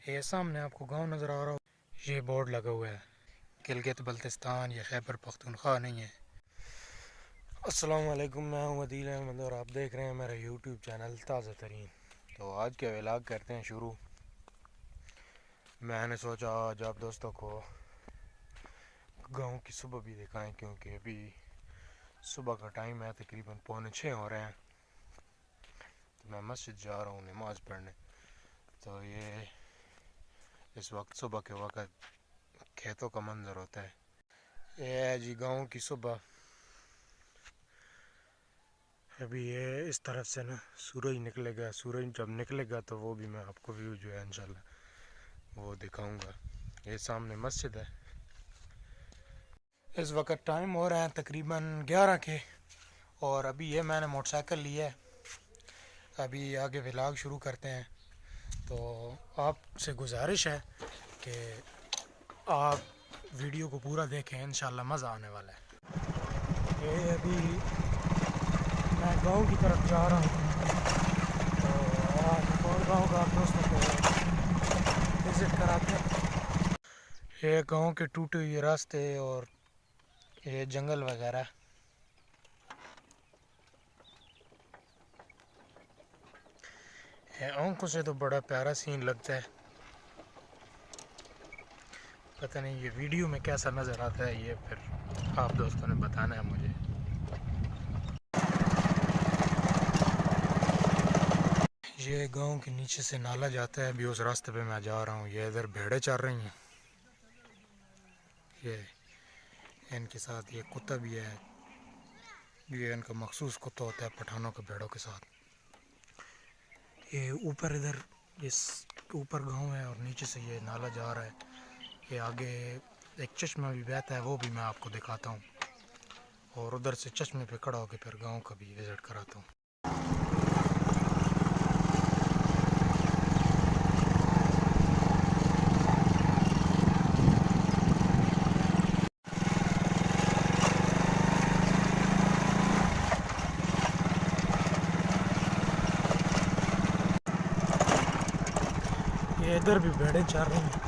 ये सामने आपको गांव नज़र आ रहा हो, ये बोर्ड लगा हुआ है गिलगित बल्तिस्तान या खैबर पख्तूनख्वा नहीं है। अस्सलाम वालेकुम, मैं हूं अदील अहमद और आप देख रहे हैं मेरा यूट्यूब चैनल ताज़ा तरीन। तो आज के व्लॉग करते हैं शुरू। मैंने सोचा आज आप दोस्तों को गांव की सुबह भी दिखाएं, क्योंकि अभी सुबह का टाइम है, तकरीबन 5:45 हो रहे हैं। तो मैं मस्जिद जा रहा हूँ नमाज़ पढ़ने। तो ये इस वक्त सुबह के वक्त खेतों का मंजर होता है। ये है जी गांव की सुबह। अभी ये इस तरफ से ना सूरज निकलेगा, सूरज जब निकलेगा तो वो भी मैं आपको व्यू जो है इंशाल्लाह वो दिखाऊंगा। ये सामने मस्जिद है। इस वक्त टाइम हो रहा है तकरीबन 11 के, और अभी ये मैंने मोटरसाइकिल लिया है। अभी आगे व्लॉग शुरू करते हैं। तो आपसे गुजारिश है कि आप वीडियो को पूरा देखें, इंशाल्लाह मज़ा आने वाला है। ये अभी मैं गांव की तरफ जा रहा हूँ। तो आज और गांव का आप दोस्तों को विज़िट कराते हैं। ये गांव के टूटे हुए रास्ते और ये जंगल वगैरह। ये आंखों से तो बड़ा प्यारा सीन लगता है। पता नहीं ये वीडियो में कैसा नज़र आता है, ये फिर आप दोस्तों ने बताना है मुझे। ये गांव के नीचे से नाला जाता है, अभी उस रास्ते पे मैं जा रहा हूँ। ये इधर भेड़ें चर रही हैं। ये इनके साथ ये कुत्ता भी है। ये इनका मखसूस कुत्ता होता है पठानों के भेड़ों के साथ। ये ऊपर इधर इस ऊपर गांव है और नीचे से ये नाला जा रहा है। ये आगे एक चश्मा भी बहता है, वो भी मैं आपको दिखाता हूँ। और उधर से चश्मे पे खड़ा होकर फिर गांव का भी विज़िट कराता हूँ। ये इधर भी भेड़ें चर रही हैं।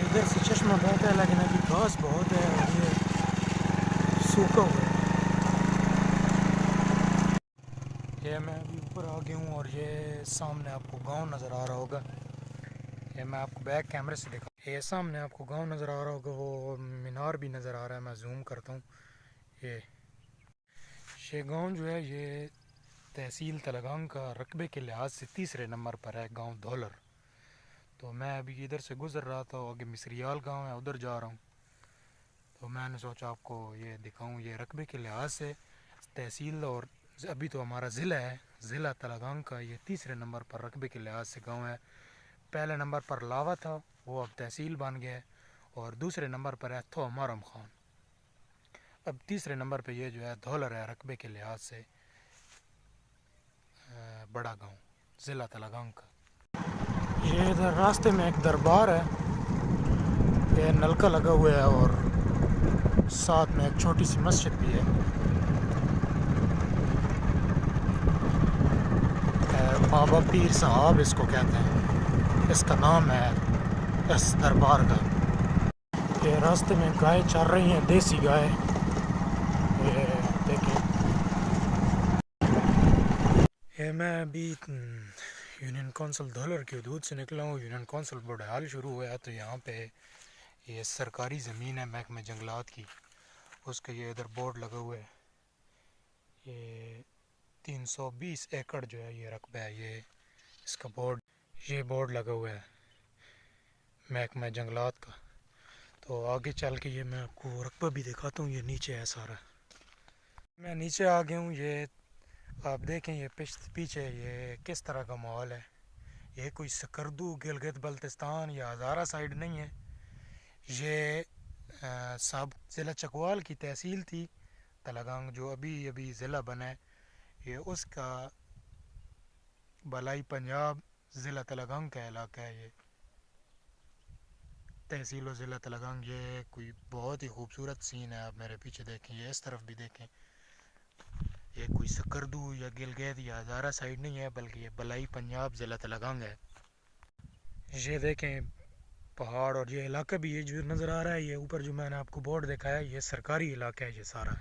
इधर से चश्मा बहता है, लेकिन अभी घास बहुत है और ये सूखा हुआ है। ये मैं अभी ऊपर आ गया हूँ और ये सामने आपको गांव नज़र आ रहा होगा। ये मैं आपको बैक कैमरे से दिखा। ये सामने आपको गांव नज़र आ रहा होगा, वो मीनार भी नज़र आ रहा है। मैं जूम करता हूँ। ये गांव जो है ये तहसील तलगांग का रकबे के लिहाज से 3रे नंबर पर है, गांव धौलर। तो मैं अभी इधर से गुज़र रहा था, आगे मिसरियाल गांव है, उधर जा रहा हूँ। तो मैंने सोचा आपको ये दिखाऊं। ये रकबे के लिहाज से तहसील और अभी तो हमारा ज़िला है, ज़िला तलगांग का ये 3रे नंबर पर रकबे के लिहाज से गांव है। पहले नंबर पर लावा था, वो अब तहसील बन गया है। और दूसरे नंबर पर है थोमारम खान। अब 3रे नंबर पर ये जो है धौलर है, रकबे के लिहाज से बड़ा गांव ज़िला तलगांग का। ये इधर रास्ते में एक दरबार है, ये नलका लगा हुआ है और साथ में एक छोटी सी मस्जिद भी है। बाबा पीर साहब इसको कहते हैं, इसका नाम है इस दरबार का। ये रास्ते में गाय चर रही हैं, देसी गाय। ये देखिए, ये मैं अभी यूनियन काउंसिल धौलर की हदूद से निकला हूँ। यूनियन काउंसिल बड़हाल शुरू हुआ है, तो यहाँ पे ये सरकारी ज़मीन है महकमे जंगलात की, उसका ये इधर बोर्ड लगा हुआ है। ये 320 एकड़ जो है ये रकबा है, ये इसका बोर्ड, ये बोर्ड लगा हुआ है महकमा जंगलात का। तो आगे चल के ये मैं आपको रकबा भी दिखाता हूँ। ये नीचे है सारा। मैं नीचे आ गया हूँ। ये आप देखें, ये पीछे ये किस तरह का माहौल है। ये कोई सकरदू गिलगित बल्तिस्तान या हज़ारा साइड नहीं है। ये सब ज़िला चकवाल की तहसील थी तलगांग, जो अभी अभी ज़िला बना है। ये उसका बलाई पंजाब ज़िला तलगंग का इलाका है ये, तहसील व ज़िला तलगंग। ये कोई बहुत ही खूबसूरत सीन है। आप मेरे पीछे देखें, ये इस तरफ भी देखें, ये कोई सकरदू या गिलगित या हज़ारा साइड नहीं है, बल्कि ये बलाई पंजाब ज़िला तलगंग है। ये देखें पहाड़, और ये इलाका भी, ये जो नज़र आ रहा है, ये ऊपर जो मैंने आपको बोर्ड दिखाया, ये सरकारी इलाका है ये सारा।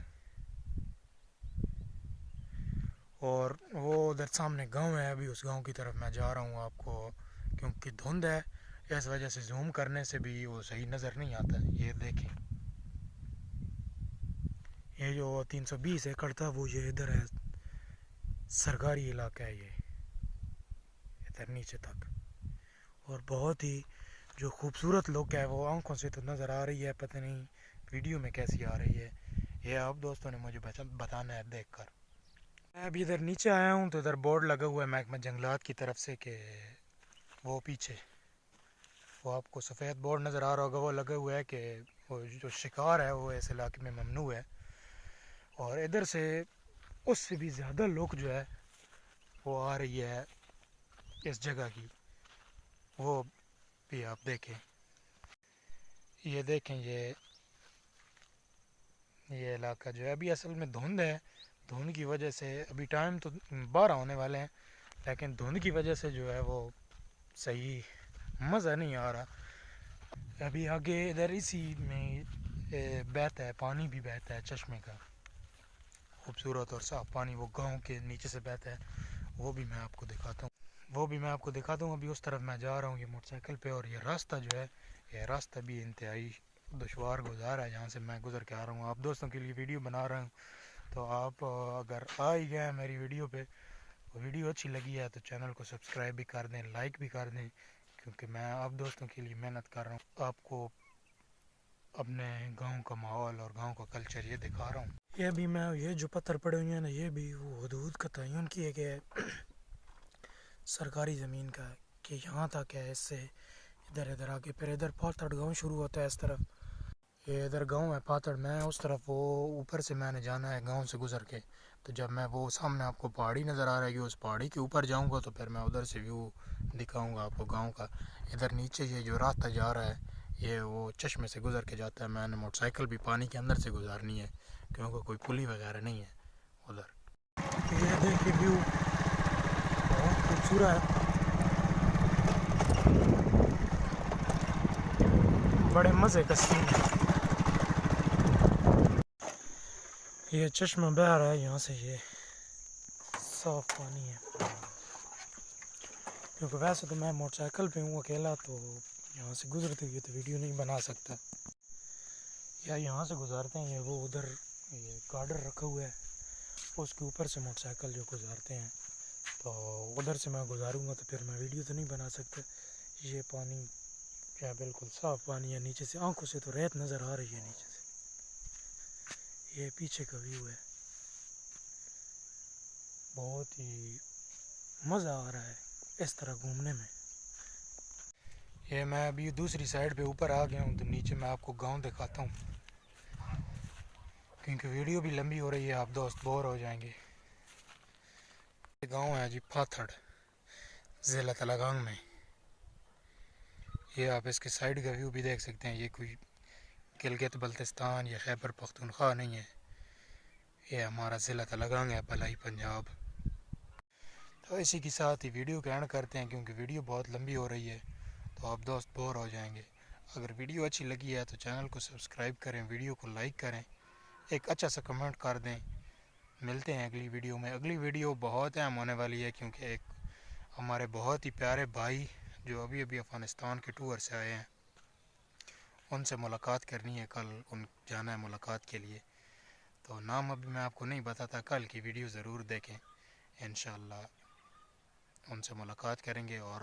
और वो उधर सामने गांव है, अभी उस गांव की तरफ मैं जा रहा हूँ। आपको क्योंकि धुंध है, इस वजह से जूम करने से भी वो सही नज़र नहीं आता। ये देखें, ये जो 320 एकड़ था वो ये इधर है, सरकारी इलाका है ये, इधर नीचे तक। और बहुत ही जो खूबसूरत लुक है वो आंखों से तो नज़र आ रही है, पता नहीं वीडियो में कैसी आ रही है, ये आप दोस्तों ने मुझे बताना है देखकर। मैं अभी इधर नीचे आया हूँ तो इधर बोर्ड लगा हुआ है महकमा जंगलात की तरफ से कि वो पीछे, वो आपको सफ़ेद बोर्ड नज़र आ रहा होगा, वो लगा हुआ है कि वो जो शिकार है वो इस इलाके में ममनू है। और इधर से उससे भी ज़्यादा लोग जो है वो आ रही है इस जगह की, वो भी आप देखें। ये देखें, ये इलाका जो है अभी असल में धुंध है, धुंध की वजह से अभी टाइम तो 12 होने वाले हैं, लेकिन धुंध की वजह से जो है वो सही मज़ा नहीं आ रहा। अभी आगे इधर इसी में बहता है, पानी भी बहता है चश्मे का, खूबसूरत और साफ़ पानी, वो गांव के नीचे से बहता है, वो भी मैं आपको दिखाता हूँ। अभी उस तरफ मैं जा रहा हूँ ये मोटरसाइकिल पे, और ये रास्ता जो है, ये रास्ता भी इंतहाई दुशवार गुजार है, जहाँ से मैं गुज़र के आ रहा हूँ। आप दोस्तों के लिए वीडियो बना रहा हूँ, तो आप अगर आ ही गए मेरी वीडियो पे, वीडियो अच्छी लगी है तो चैनल को सब्सक्राइब भी कर दें, लाइक भी कर दें, क्योंकि मैं आप दोस्तों के लिए मेहनत कर रहा हूँ, आपको अपने गांव का माहौल और गांव का कल्चर ये दिखा रहा हूँ। ये भी मैं, ये जो पत्थर पड़े हुए हैं ना, ये भी वो हदूद का तयन किया गया है सरकारी ज़मीन का, कि यहाँ तक है, इससे इधर इधर आके फिर इधर पाथड़ गांव शुरू होता है इस तरफ। ये इधर गांव है पाथड़, मैं उस तरफ वो ऊपर से मैंने जाना है गांव से गुज़र के, तो जब मैं वो सामने आपको पहाड़ी नज़र आ रहा है कि उस पहाड़ी के ऊपर जाऊंगा तो फिर मैं उधर से व्यू दिखाऊंगा आपको गांव का। इधर नीचे ये जो रास्ता जा रहा है ये वो चश्मे से गुज़र के जाता है, मैंने मोटरसाइकिल भी पानी के अंदर से गुजारनी है क्योंकि कोई पुली वगैरह नहीं है उधर। ये देखिए व्यू बहुत खूबसूरत है, बड़े मज़े का सीन है। ये चश्मा बह रहा है यहाँ से, ये साफ पानी है, क्योंकि वैसे तो मैं मोटरसाइकिल पे हूँ अकेला, तो यहाँ से गुजरते हुए तो वीडियो नहीं बना सकता, या यहाँ से गुजारते हैं, ये वो उधर ये गार्डर रखा हुआ है उसके ऊपर से मोटरसाइकिल जो गुजारते हैं, तो उधर से मैं गुजारूंगा तो फिर मैं वीडियो तो नहीं बना सकता। ये पानी क्या बिल्कुल साफ़ पानी है, नीचे से आंखों से तो रेत नज़र आ रही है नीचे से। ये पीछे का व्यू है, बहुत ही मज़ा आ रहा है इस तरह घूमने में। ये मैं अभी दूसरी साइड पे ऊपर आ गया हूँ, तो नीचे मैं आपको गांव दिखाता हूँ, क्योंकि वीडियो भी लंबी हो रही है, आप दोस्त बोर हो जाएंगे। ये गांव है जी पाथड़, ज़िला तलगंग में। ये आप इसके साइड का व्यू भी देख सकते हैं, ये कोई गिलगित बल्तिस्तान या खैबर पख्तूनख्वा नहीं है, ये हमारा ज़िला तलगंग है, बलाई पंजाब। तो इसी के साथ ही वीडियो का एंड करते हैं, क्योंकि वीडियो बहुत लंबी हो रही है तो आप दोस्त बोर हो जाएंगे। अगर वीडियो अच्छी लगी है तो चैनल को सब्सक्राइब करें, वीडियो को लाइक करें, एक अच्छा सा कमेंट कर दें। मिलते हैं अगली वीडियो में। अगली वीडियो बहुत अहम होने वाली है, क्योंकि एक हमारे बहुत ही प्यारे भाई जो अभी अभी अफ़गानिस्तान के टूर से आए हैं, उनसे मुलाकात करनी है, कल उन जाना है मुलाकात के लिए। तो नाम अभी मैं आपको नहीं बताता, कल की वीडियो ज़रूर देखें, इंशाअल्लाह उनसे मुलाकात करेंगे और